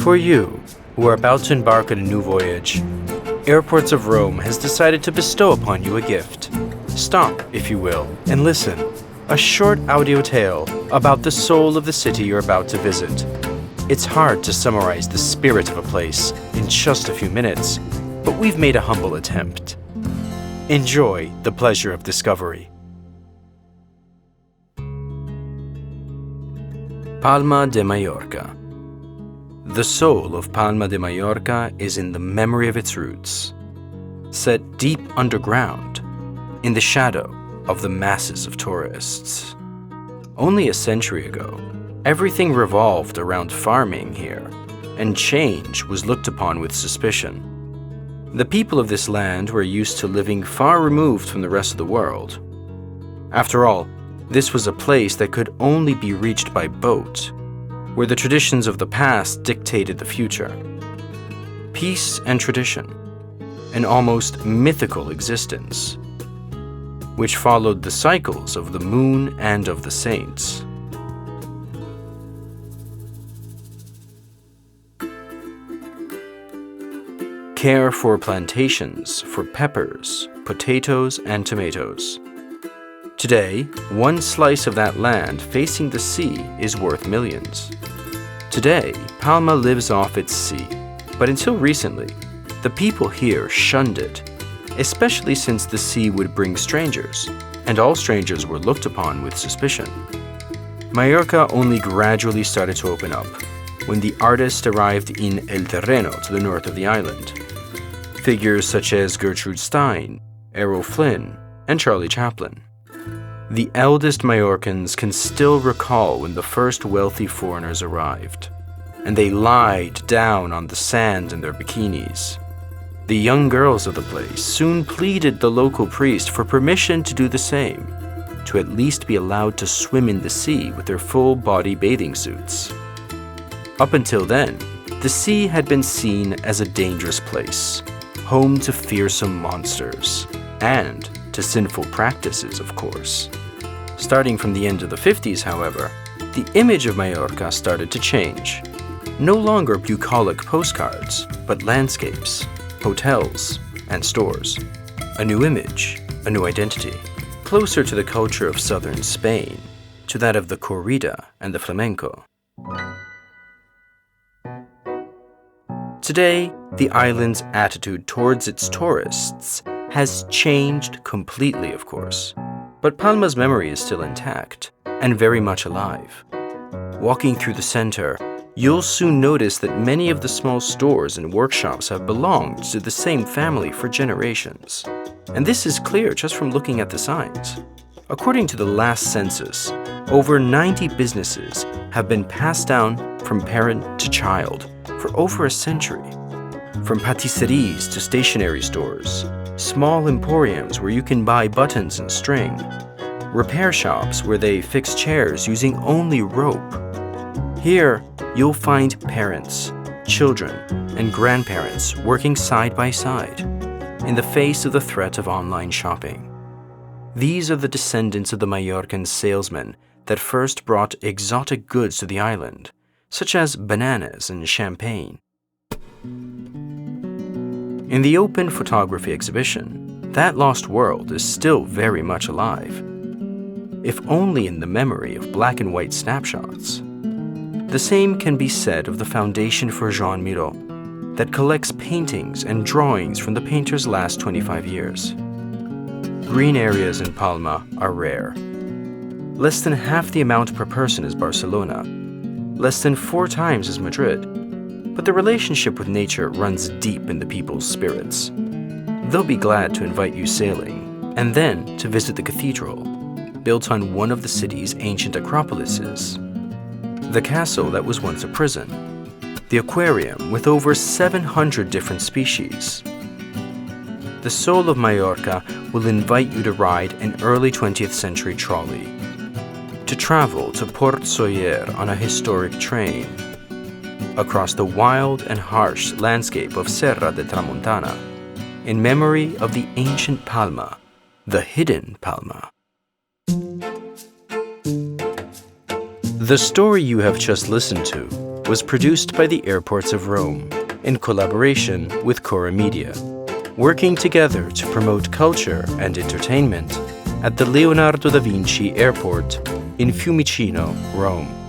For you, who are about to embark on a new voyage, Airports of Rome has decided to bestow upon you a gift. Stop, if you will, and listen. A short audio tale about the soul of the city you're about to visit. It's hard to summarize the spirit of a place in just a few minutes, but we've made a humble attempt. Enjoy the pleasure of discovery. Palma de Mallorca. The soul of Palma de Mallorca is in the memory of its roots, set deep underground, in the shadow of the masses of tourists. Only a century ago, everything revolved around farming here, and change was looked upon with suspicion. The people of this land were used to living far removed from the rest of the world. After all, this was a place that could only be reached by boat, where the traditions of the past dictated the future. Peace and tradition, an almost mythical existence, which followed the cycles of the moon and of the saints. Care for plantations for peppers, potatoes, and tomatoes. Today, one slice of that land facing the sea is worth millions. Today, Palma lives off its sea, but until recently, the people here shunned it, especially since the sea would bring strangers, and all strangers were looked upon with suspicion. Mallorca only gradually started to open up when the artist arrived in El Terreno to the north of the island. Figures such as Gertrude Stein, Errol Flynn, and Charlie Chaplin. The eldest Mallorcans can still recall when the first wealthy foreigners arrived, and they lied down on the sand in their bikinis. The young girls of the place soon pleaded the local priest for permission to do the same, to at least be allowed to swim in the sea with their full-body bathing suits. Up until then, the sea had been seen as a dangerous place, home to fearsome monsters, and to sinful practices, of course. Starting from the end of the 50s, however, the image of Mallorca started to change. No longer bucolic postcards, but landscapes, hotels, and stores. A new image, a new identity, closer to the culture of southern Spain, to that of the corrida and the flamenco. Today, the island's attitude towards its tourists has changed completely, of course. But Palma's memory is still intact and very much alive. Walking through the center, you'll soon notice that many of the small stores and workshops have belonged to the same family for generations. And this is clear just from looking at the signs. According to the last census, over 90 businesses have been passed down from parent to child for over a century. From patisseries to stationery stores, small emporiums where you can buy buttons and string, repair shops where they fix chairs using only rope. Here, you'll find parents, children, and grandparents working side by side in the face of the threat of online shopping. These are the descendants of the Mallorcan salesmen that first brought exotic goods to the island, such as bananas and champagne. In the open photography exhibition, that lost world is still very much alive, if only in the memory of black and white snapshots. The same can be said of the Foundation for Jean Miro, that collects paintings and drawings from the painter's last 25 years. Green areas in Palma are rare. Less than half the amount per person as Barcelona, less than 4 times as Madrid. But the relationship with nature runs deep in the people's spirits. They'll be glad to invite you sailing, and then to visit the cathedral, built on one of the city's ancient acropolises, the castle that was once a prison, the aquarium with over 700 different species. The soul of Mallorca will invite you to ride an early 20th century trolley, to travel to Port Sawyer on a historic train, across the wild and harsh landscape of Serra de Tramontana, in memory of the ancient Palma, the hidden Palma. The story you have just listened to was produced by the Airports of Rome in collaboration with Cora Media, working together to promote culture and entertainment at the Leonardo da Vinci Airport in Fiumicino, Rome.